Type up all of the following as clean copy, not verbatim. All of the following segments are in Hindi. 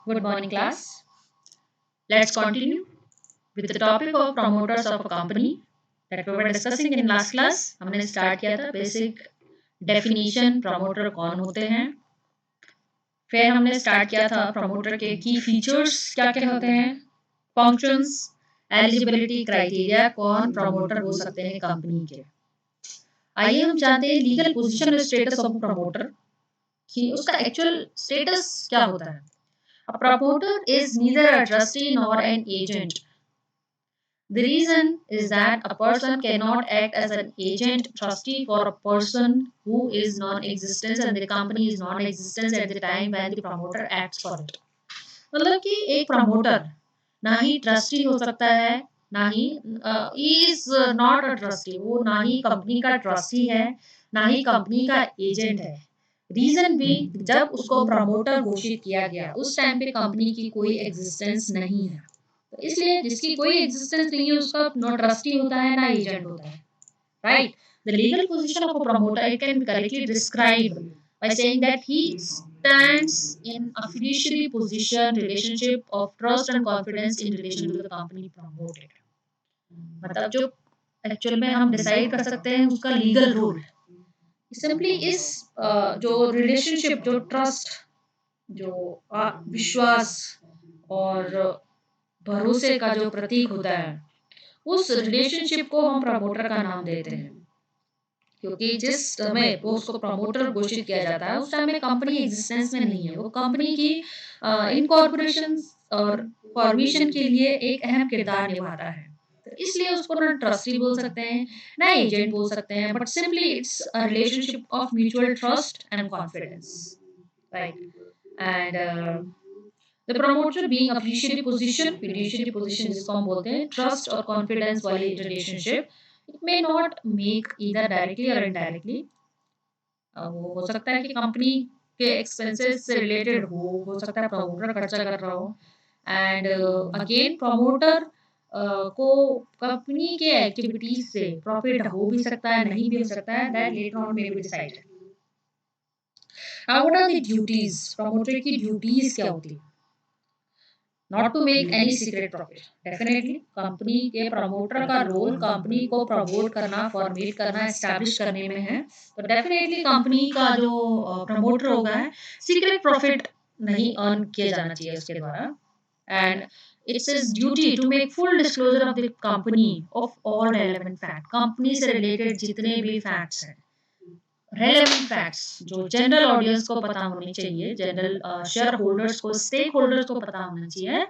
Good morning, class. Let's continue with the topic of promoters of a company that we were discussing in last class. हमने स्टार्ट किया था बेसिक डेफिनेशन प्रमोटर कौन होते हैं, फिर हमने स्टार्ट किया था प्रमोटर के की फीचर्स क्या क्या होते हैं, फंक्शंस, एलिजिबिलिटी क्राइटेरिया, कौन प्रमोटर हो सकते हैं कंपनी के। आइए हम जानते हैं लीगल पोजीशन और स्टेटस ऑफ प्रमोटर कि उसका एक्चुअल स्टेटस क्या होता है। A promoter is neither a trustee nor an agent. The reason is that a person cannot act as an agent trustee for a person who is non-existent and the company is non-existent at the time when the promoter acts for it. मतलब कि एक प्रमोटर ना ही ट्रस्टी हो सकता है, ना he is not a trustee, वो ना ही कंपनी का ट्रस्टी है, ना ही कंपनी का एजेंट है। रीजन भी, जब उसको प्रमोटर घोषित किया गया उस टाइम पे कंपनी की कोई एग्जिस्टेंस नहीं है, तो इसलिए जिसकी कोई एग्जिस्टेंस नहीं है उसका नो ट्रस्टी होता है ना एजेंट होता है, right. The legal position of a promoter it can be correctly described by saying that he stands in a fiduciary position relationship of trust and confidence in relation to the company promoted। मतलब जो एक्चुअल में हम डिसाइड कर सकते हैं उसका लीगल रोल सिंपली इस जो रिलेशनशिप, जो ट्रस्ट, जो विश्वास और भरोसे का जो प्रतीक होता है, उस रिलेशनशिप को हम प्रमोटर का नाम देते हैं। क्योंकि जिस समय वो उसको प्रमोटर घोषित किया जाता है उस टाइम में कंपनी एग्जिस्टेंस में नहीं है, वो कंपनी की इनकॉर्पोरेशन और फॉर्मेशन के लिए एक अहम किरदार निभाता है। तो इसलिए उसको ना ट्रस्टी बोल सकते हैं ना एजेंट बोल सकते हैं, but simply it's a relationship of mutual trust and confidence, right. And the promoter being a fiduciary position जिसको हम बोलते हैं ट्रस्ट और कॉन्फिडेंस वाली relationship, it may not make either directly और इनडायरेक्टली। वो हो सकता है कि कंपनी के एक्सपेंसेस से रिलेटेड हो सकता है प्रमोटर खर्चा कर रहा हो, एंड अगेन प्रमोटर को कंपनी के एक्टिविटीज से प्रॉफिट हो भी सकता है, नहीं भी हो सकता है, that later on may be decided. Now what are the duties, promoter की ड्यूटीज क्या होती है? Not to make any secret profit, definitely company के प्रमोटर का रोल कंपनी को प्रमोट करना, फॉर्मेट करना, एस्टैब्लिश करने में है। तो डेफिनेटली कंपनी का जो प्रमोटर होगा है सीक्रेट प्रॉफिट नहीं अर्न किया जाना चाहिए उसके द्वारा, and it's his duty to make full disclosure of the company of all relevant fact, company से रिलेटेड जितने भी फैक्ट्स हैं, रेलेवेंट फैक्ट्स जो जनरल ऑडियंस को पता होने चाहिए, जनरल शेयर होल्डर्स को, स्टेक होल्डर्स को पता होना चाहिए।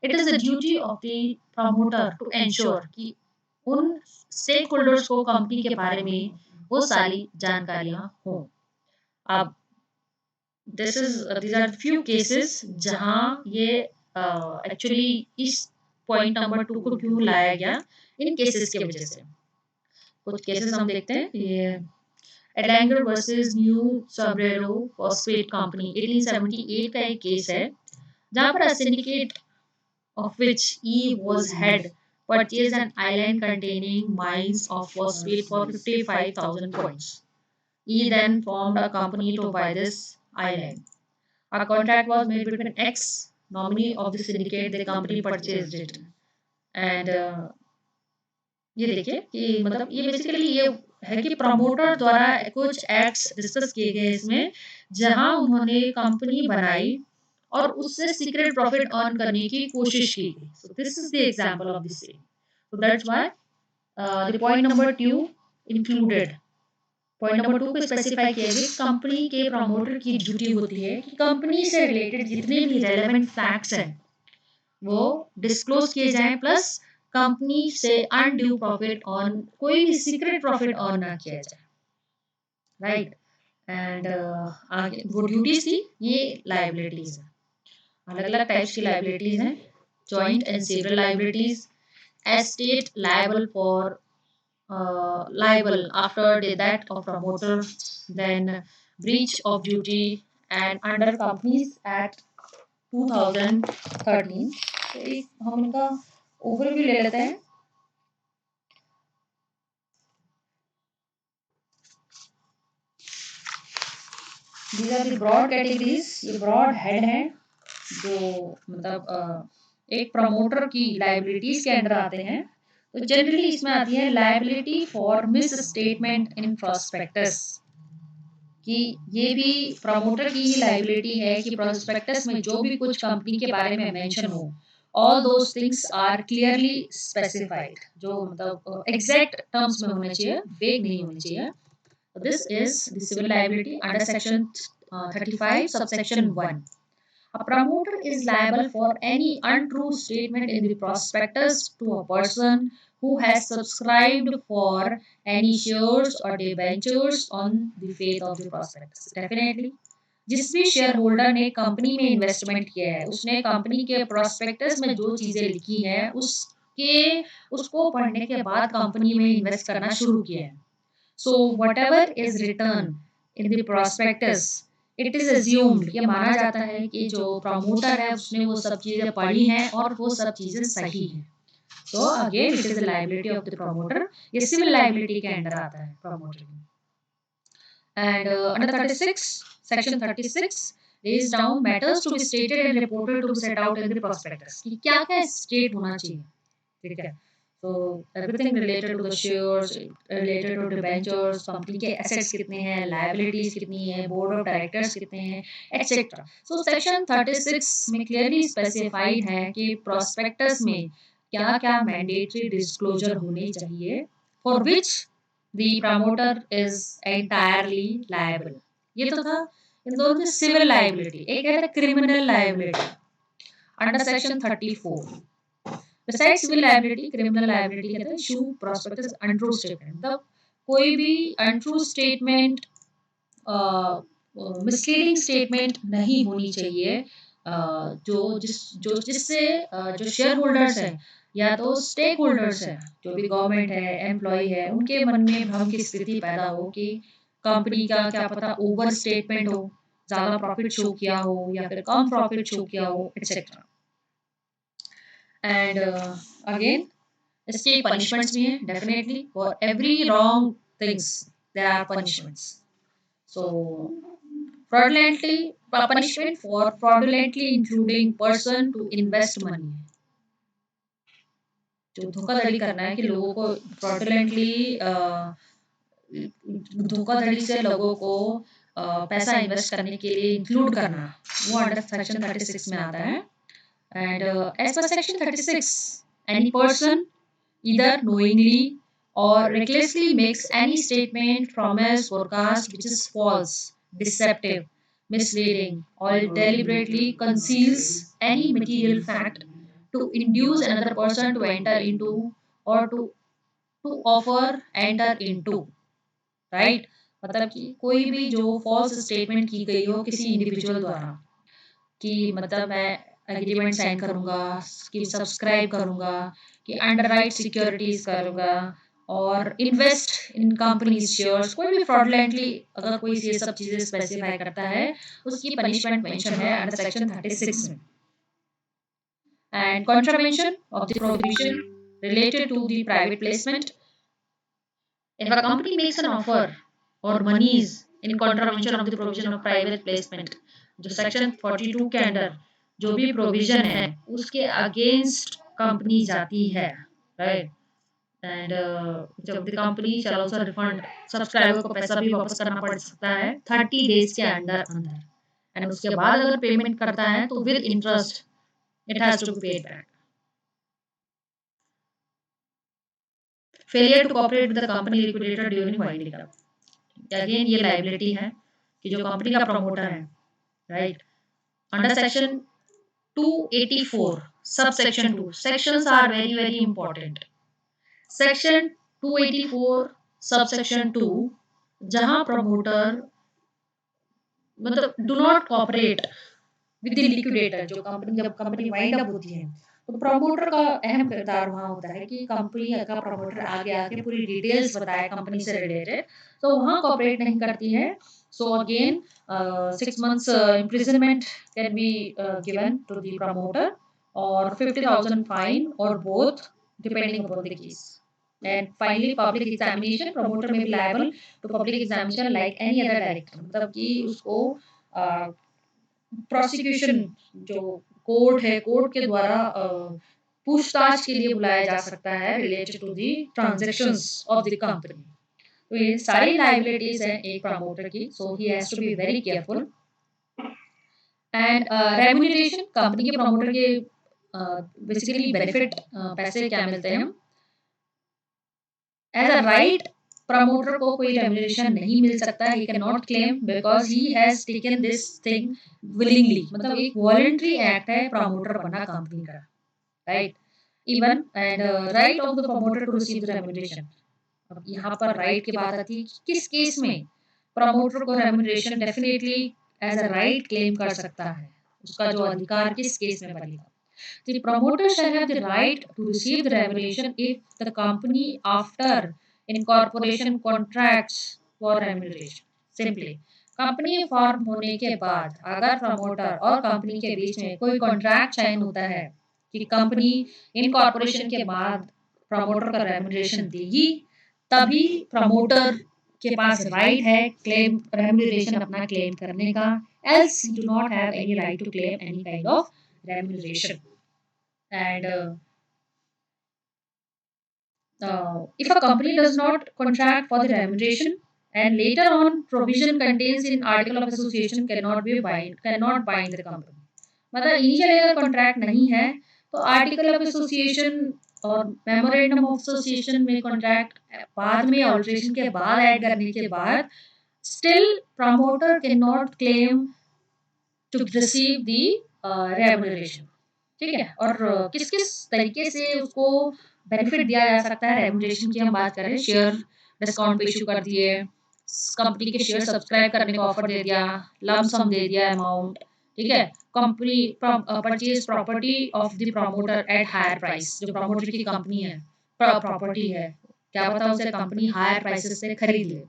It is the duty of the promoter to ensure कि उन स्टेक होल्डर्स को कंपनी के बारे में वो सारी जानकारियां हों। अब these are few cases जहां ये एक्चुअली इस पॉइंट नंबर 2 को क्यों लाया गया, इन केसेस की वजह से। कुछ केसेस हम देखते हैं। ये एडलैंगर वर्सेस न्यू सबरेरो फॉस्फेट कंपनी 1878 का एक केस है जहां पर syndicate of which E was head purchased an island containing mines of phosphate for 55,000 points. E then formed a company to buy this island. A contract was made between X, nominee of the syndicate, the company purchased it. And ये देखिए कि मतलब ये बेसिकली ये है कि प्रमोटर द्वारा कुछ एक्ट्स डिस्कस किए गए इसमें, जहां उन्होंने कंपनी बनाई और उससे सीक्रेट प्रॉफिट अर्न करने की कोशिश की गई। So this is the example of this. So that's why the point number 2 included. Point number 2 को स्पेसिफाई किया गया कि कंपनी के प्रमोटर की ड्यूटी होती है कि कंपनी से रिलेटेड जितने भी रेलेवेंट फैक्ट्स हैं वो डिस्क्लोज किए जाएं, प्लस कंपनी से अनड्यू प्रॉफिट ऑन, कोई भी सीक्रेट प्रॉफिट ऑन ना किया जाए, राइट। एंड आगे वो ड्यूटीज थी, ये लायबिलिटीज है। अलग अलग टाइप्स की लायबिलिटीज हैं, joint and several liabilities, estate liable for liable after the death of promoter, then breach of duty, and under Companies Act 2013। तो एक हम इनका ओवरव्यू ले लेते हैं। These are the broad categories, ये broad head है जो मतलब एक प्रमोटर की लाइबिलिटीज के अंडर आते हैं, तो जनरली इसमें आती है liability for miss statement in prospectus, कि ये भी प्रमोटर की ही लाइबिलिटी है कि प्रोस्पेक्टस में जो भी कुछ कंपनी के बारे में मेंशन हो, all those things are clearly specified, जो मतलब एग्जैक्ट टर्म्स में होने चाहिए, वेग नहीं होने चाहिए. This is the civil liability under section 35 subsection 1. A promoter is liable for any untrue statement in the prospectus to a person who has subscribed for any shares or debentures on the faith of the prospectus. Definitely. जिस भी शेयर होल्डर ने कंपनी में इन्वेस्टमेंट किया है, उसने कंपनी के प्रोस्पेक्टस में जो चीजें लिखी हैं उसको पढ़ने के बाद कंपनी में इन्वेस्ट करना शुरू किया है. So whatever is written in the prospectus, it is assumed, ये माना जाता है कि जो प्रमोटर है उसने वो सब चीजें पढ़ी हैं और वो सब चीजें सही हैं. So again it is a liability of the promoter. ये civil liability के अंडर आता है promoter. And under 36, section 36 lays down matters to be stated and reported to be set out in the prospectus. कि क्या क्या state होना चाहिए, ठीक है. So everything related to the shares, related to debentures, company के assets कितने हैं, liabilities कितनी है, board of directors कितने हैं, etc. So section 36 में clearly specified है कि prospectus में क्या क्या mandatory disclosure होने चाहिए, for which the promoter is entirely liable. ये तो था इन दोनों में civil liability, एक है criminal liability under section 34. Besides civil liability, criminal liability कहते हैं issue prospectus untrue statement. मतलब कोई भी untrue statement, misleading statement नहीं होनी चाहिए, जो जिससे जो शेयर होल्डर्स हैं या तो स्टेक होल्डर्स हैं, जो भी गवर्नमेंट है, एम्प्लॉय है, उनके मन में भ्रम की स्थिति पैदा हो कि कंपनी का क्या पता ओवर स्टेटमेंट हो, ज्यादा प्रॉफिट शो किया हो या फिर कम प्रॉफिट शो किया हो, एक्सेट्रा. And again, इसके punishments भी हैं, definitely for every wrong things there are punishments. So punishment for fraudulently including person to invest money, जो धोखाधड़ी करना है कि लोगों को fraudulently धोखाधड़ी से लोगों को पैसा इन्वेस्ट करने के लिए इंक्लूड करना, वो अंडर सेक्शन 36 में आता है. And as per section 36, any person either knowingly or recklessly makes any statement, promise, forecast which is false, deceptive, misleading, or deliberately conceals any material fact to induce another person to enter into or to offer enter into, right? मतलब कि कोई भी जो false statement की गई हो किसी इंडिविजुअल द्वारा, कि मतलब मैं एग्रीमेंट साइन करूंगा, कि सब्सक्राइब करूंगा, कि अंडरराइट सिक्योरिटीज करूंगा और इन्वेस्ट इन कंपनीज शेयर्स, कोई भी फ्रॉडलेंटली अगर कोई ये सब चीजें स्पेसिफाई करता है, उसकी पनिशमेंट मेंशन है अंडर सेक्शन 36 में. And contravention of the provision related to the private placement. If a company makes an offer or monies in contravention of the provision of private placement, जो सेक्शन 42 के अंडर जो भी प्रोविजन है उसके अगेंस्ट कंपनी जाती है, राइट. एंड जब the company shall also refund, subscriber को पैसा भी वापस करना पड़ सकता है 30 डेज के अंदर, एंड उसके बाद अगर पेमेंट करता है तो with interest it has to be paid back. Failure to cooperate with the company liquidator during winding up, again ये लायबिलिटी है कि जो कंपनी का प्रमोटर है, right, under section 284 subsection 2, sections are very very important. Section 284 subsection 2, जहां प्रमोटर मतलब do not cooperate with the liquidator, जो कंपनी जब कंपनी वाइंड अप होती है तो प्रमोटर का अहम किरदार वहां होता है कि कंपनी का प्रमोटर आगे आके पूरी डिटेल्स बताए कंपनी से रिलेटेड, तो वहां कॉपरेट नहीं करती है. So again, 6 months imprisonment can be given to the promoter or 50,000 fine or both depending upon the case. And finally, public examination, promoter may be liable to public examination like any other director. मतलब कि उसको prosecution जो कोर्ट है, कोर्ट के द्वारा पूछताछ के लिए बुलाया जा सकता है related to the transactions of the company. तो ये सारी लाइबिलिटीज हैं एक प्रमोटर की, so he has to be very careful. And remuneration, company के प्रमोटर के बेसिकली बेनिफिट पैसे क्या मिलते हैं। एज अ राइट, प्रमोटर को कोई रेम्यूनरेशन नहीं मिल सकता, he can not claim because he has taken this thing willingly, मतलब एक वॉलंटरी एक्ट है प्रमोटर बनना कंपनी का, right. Even and right of the promoter to receive the remuneration. अब यहाँ पर राइट की बात आती है कि किस केस में प्रमोटर को remuneration definitely as a right claim कर सकता है, उसका जो अधिकार किस केस में बनेगा। The promoter shall have the right to receive the remuneration if the company after incorporation contracts for remuneration. Simply, company form होने के बाद अगर प्रमोटर और कंपनी के बीच में कोई कॉन्ट्रैक्ट साइन होता है कि कंपनी इनकॉर्पोरेशन के बाद प्रमोटर का रेम्यूनरेशन देगी, तभी प्रमोटर के पास राइट है क्लेम रेम्यूनरेशन अपना क्लेम करने का, else you do not have any right to claim any kind of remuneration. And if a company does not contract for the remuneration and later on provision contains in article of association cannot bind the company, मतलब इनिशियल अगर कॉन्ट्रैक्ट नहीं है तो आर्टिकल ऑफ एसोसिएशन और मेमोरेंडम ऑफ एसोसिएशन में कॉन्ट्रैक्ट बाद में ऑल्ट्रेशन के बाद ऐड करने के बाद still promoter can not claim to receive the remuneration, ठीक है। और किस किस तरीके से उसको बेनिफिट दिया जा सकता है रेम्यूनरेशन की हम बात करें, शेयर डिस्काउंट पे इशू कर दिए, कंपनी के शेयर सब्सक्राइब करने का ऑफर दे दिया, लम सम दे दिया अमाउंट, ठीक है। Company purchase property of the promoter at higher price, जो प्रमोटर की कंपनी है प्रॉपर्टी है, क्या पता उसे कंपनी हायर प्राइसेस से खरीद ले।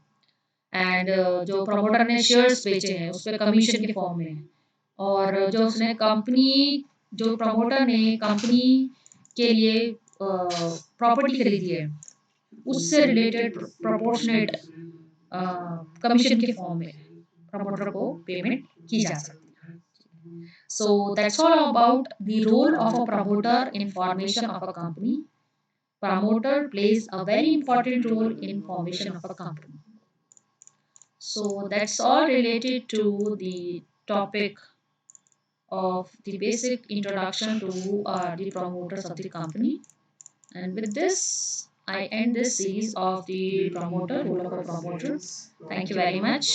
एंड जो प्रमोटर ने शेयर्स बेचे हैं उस पर कमीशन के फॉर्म में, और जो उसने कंपनी जो प्रमोटर ने कंपनी के लिए प्रॉपर्टी खरीदी है उससे रिलेटेड प्रोपोर्शनेट कमीशन के फॉर्म में प्रमोटर को पेमेंट की जा सकती है। So that's all about the role of a promoter in formation of a company. Promoter plays a very important role in formation of a company. So that's all related to the topic of the basic introduction to who are the promoters of the company. And with this, I end this series of the promoter, role of a promoter. Thank you very much.